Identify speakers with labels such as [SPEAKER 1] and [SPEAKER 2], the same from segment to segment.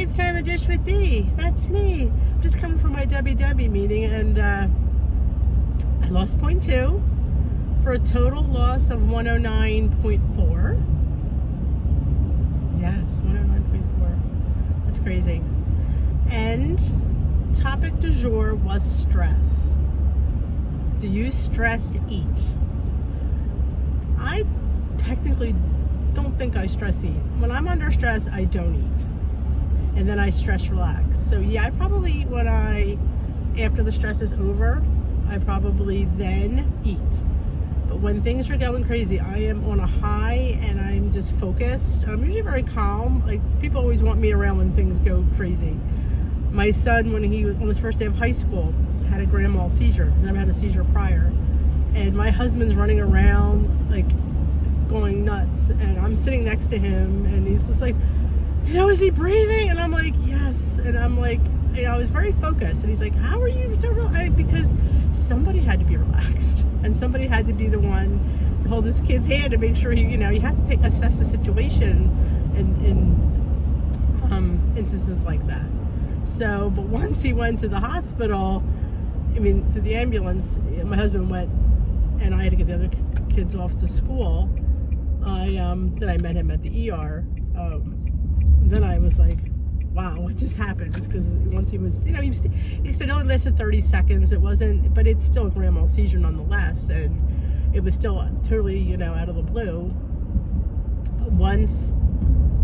[SPEAKER 1] it's time to dish with D. That's me. Just coming from my WW meeting, and I lost 0.2 for a total loss of 109.4. Yes, 109.4. That's crazy. And topic du jour was stress. Do you stress eat? I technically don't think I stress eat. When I'm under stress, I don't eat. And then I stress relax. So yeah, I probably eat after the stress is over, I probably then eat. But when things are going crazy, I am on a high and I'm just focused. I'm usually very calm. Like, people always want me around when things go crazy. My son, when he was on his first day of high school, had a grand mal seizure. He's never had a seizure prior. And my husband's running around, like, going nuts. And I'm sitting next to him, and he's just like, is he breathing? And I'm like, yes. And I'm like, I was very focused. And he's like, how are you so relaxed? Because somebody had to be relaxed. And somebody had to be the one to hold this kid's hand to make sure you have to assess the situation in instances like that. So, but once he went to the hospital, to the ambulance, my husband went, and I had to get the other kids off to school. Then I met him at the ER. Then I was like, wow, what just happened? Because once he was, he said it only lasted 30 seconds. It wasn't, but it's still a grand mal seizure nonetheless. And it was still totally, out of the blue. But once,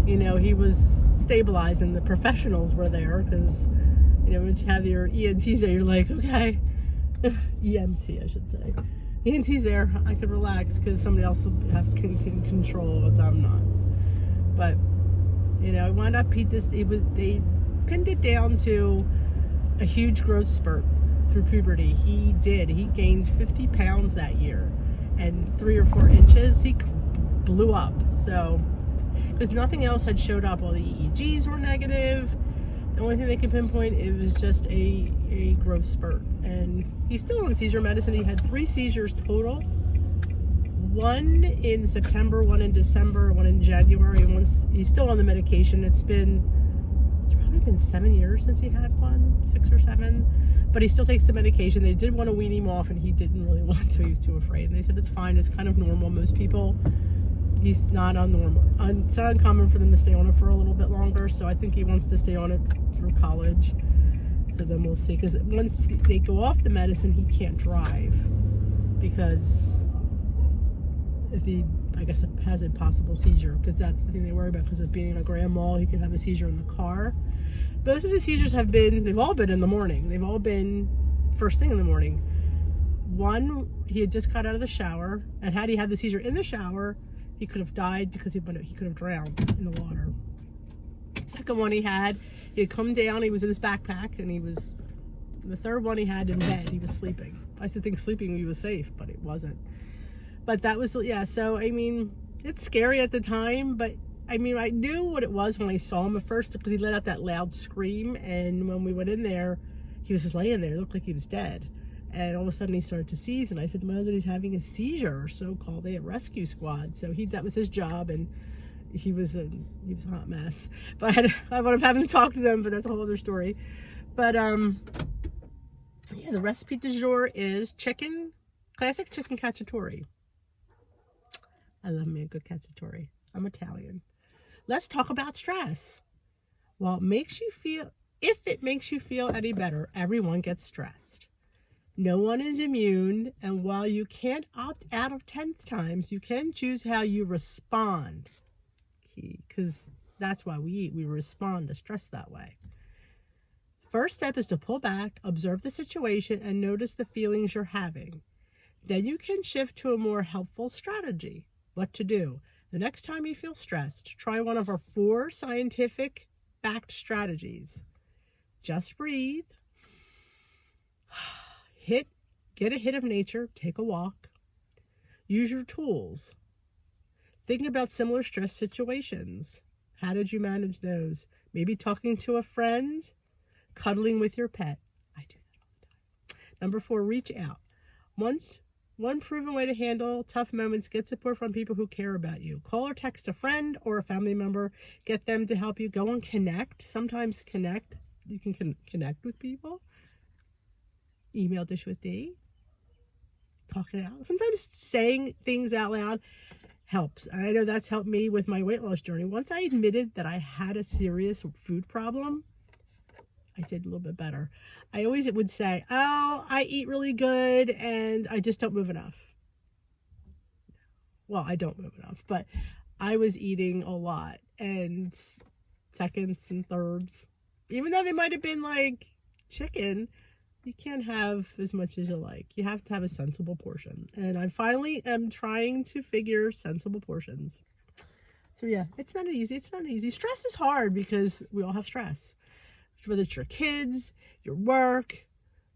[SPEAKER 1] he was stabilized and the professionals were there, because, when you have your ENTs there, you're like, okay, EMT, I should say. ENT's there, I could relax because somebody else can control what I'm not. But, I wound up, they pinned it down to a huge growth spurt through puberty. He gained 50 pounds that year, and 3 or 4 inches, he blew up. So, because nothing else had showed up. All the EEGs were negative. The only thing they could pinpoint, it was just a growth spurt. And he's still on seizure medicine. He had 3 seizures total. 1 in September, 1 in December, 1 in January. And he's still on the medication. It's probably been 7 years since he had one, 6 or 7. But he still takes the medication. They did want to wean him off, and he didn't really want to. He was too afraid. And they said it's fine. It's kind of normal. Most people, he's not unnormal. It's not uncommon for them to stay on it for a little bit longer. So I think he wants to stay on it through college. So then we'll see. Because once they go off the medicine, he can't drive. Because if he, has a possible seizure. Because that's the thing they worry about. Because of being in a grand mal, he could have a seizure in the car. Most of the seizures they've all been in the morning. They've all been first thing in the morning. One, he had just got out of the shower. And had he had the seizure in the shower, he could have died because he could have drowned in the water. Second one he had come down, he was in his backpack, and the third one he had in bed, he was sleeping. I used to think sleeping he was safe, but it wasn't. But that was, so, it's scary at the time, but, I knew what it was when I saw him at first, because he let out that loud scream, and when we went in there, he was just laying there, it looked like he was dead. And all of a sudden he started to seize, and I said to my husband, he's having a seizure, so-called. They had rescue squad, so that was his job, and he was a hot mess. But I wound up having to talk to them, but that's a whole other story. But the recipe du jour is classic chicken cacciatore. I love me a good cacciatore. I'm Italian. Let's talk about stress. Well, if it makes you feel any better, everyone gets stressed. No one is immune, and while you can't opt out of 10 times, you can choose how you respond. Because that's why we eat. We respond to stress that way. First step is to pull back, observe the situation, and notice the feelings you're having. Then you can shift to a more helpful strategy. What to do? The next time you feel stressed, try one of our 4 scientific-backed strategies. Just breathe. Get a hit of nature, take a walk. Use your tools. Think about similar stress situations. How did you manage those? Maybe talking to a friend, cuddling with your pet. I do that all the time. Number 4, reach out. Once One proven way to handle tough moments: get support from people who care about you. Call or text a friend or a family member. Get them to help you. Go and connect. Sometimes connect. You can connect with people. Email Dish with D. Talk it out. Sometimes saying things out loud helps. I know that's helped me with my weight loss journey. Once I admitted that I had a serious food problem, I did a little bit better. I always would say, oh, I eat really good and I just don't move enough. Well, I don't move enough, but I was eating a lot, and seconds and thirds, even though they might have been like chicken, you can't have as much as you like. You have to have a sensible portion. And I finally am trying to figure sensible portions. So yeah, it's not easy. It's not easy. Stress is hard because we all have stress. Whether it's your kids, your work,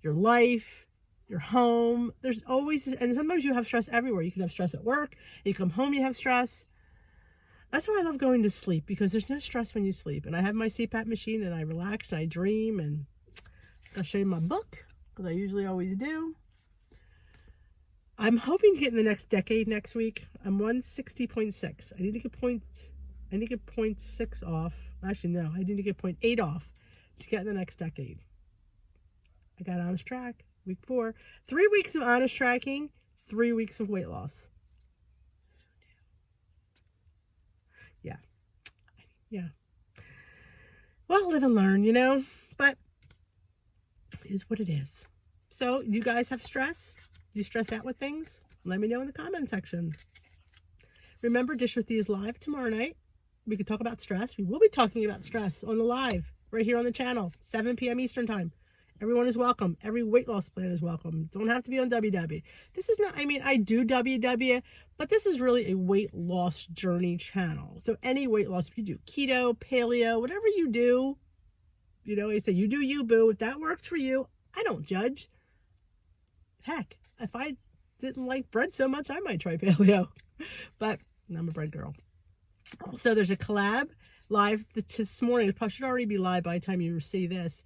[SPEAKER 1] your life, your home. There's always, and sometimes you have stress everywhere. You can have stress at work. You come home, you have stress. That's why I love going to sleep, because there's no stress when you sleep. And I have my CPAP machine and I relax and I dream, and I'll show you my book, because I usually always do. I'm hoping to get in the next decade next week. I'm 160.6. I need to get 0.6 off. Actually, no, I need to get 0.8 off to get in the next decade. I got honest track, week 4. 3 weeks of honest tracking, 3 weeks of weight loss. Yeah. Well, live and learn, you know, but it is what it is. So, you guys have stress? Do you stress out with things? Let me know in the comment section. Remember, Dish with D is live tomorrow night. We could talk about stress. We will be talking about stress on the live right here on the channel, 7 p.m. Eastern time. Everyone is welcome. Every weight loss plan is welcome. Don't have to be on WW. This is not, I mean, I do WW, but this is really a weight loss journey channel. So any weight loss, if you do keto, paleo, whatever you do, you know, I say you do you, boo. If that works for you, I don't judge. Heck, if I didn't like bread so much, I might try paleo. But I'm a bread girl. Also, there's a collab live this morning. It should already be live by the time you see this.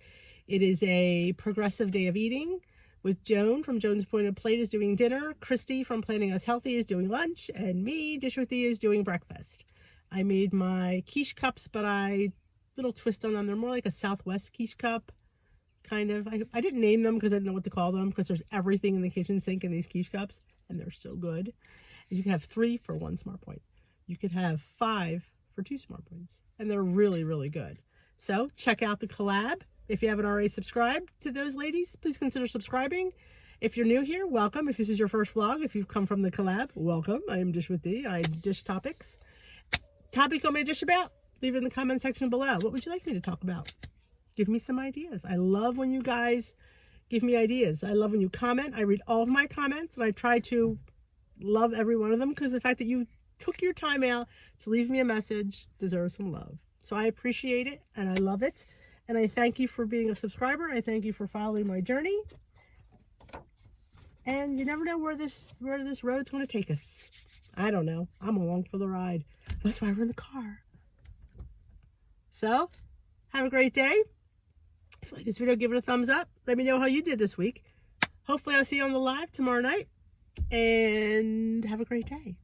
[SPEAKER 1] It is a progressive day of eating with Joan from Joan's Point of Plate is doing dinner. Christy from Planning Us Healthy is doing lunch. And me, Dish with D, is doing breakfast. I made my quiche cups, but little twist on them. They're more like a Southwest quiche cup, kind of. I didn't name them because I didn't know what to call them, because there's everything in the kitchen sink in these quiche cups, and they're so good. And you can have 3 for 1 Smart Point. You could have 5 for 2 Smart Points, and they're really, really good. So check out the collab. If you haven't already subscribed to those ladies, please consider subscribing. If you're new here, welcome. If this is your first vlog, if you've come from the collab, welcome. I am Dish with D. I dish topics. Topic you want me to dish about? Leave it in the comment section below. What would you like me to talk about? Give me some ideas. I love when you guys give me ideas. I love when you comment. I read all of my comments, and I try to love every one of them, because the fact that you took your time out to leave me a message deserves some love. So I appreciate it, and I love it. And I thank you for being a subscriber. I thank you for following my journey. And you never know where this road's going to take us. I don't know. I'm along for the ride. That's why we're in the car. So, have a great day. If you like this video, give it a thumbs up. Let me know how you did this week. Hopefully I'll see you on the live tomorrow night. And have a great day.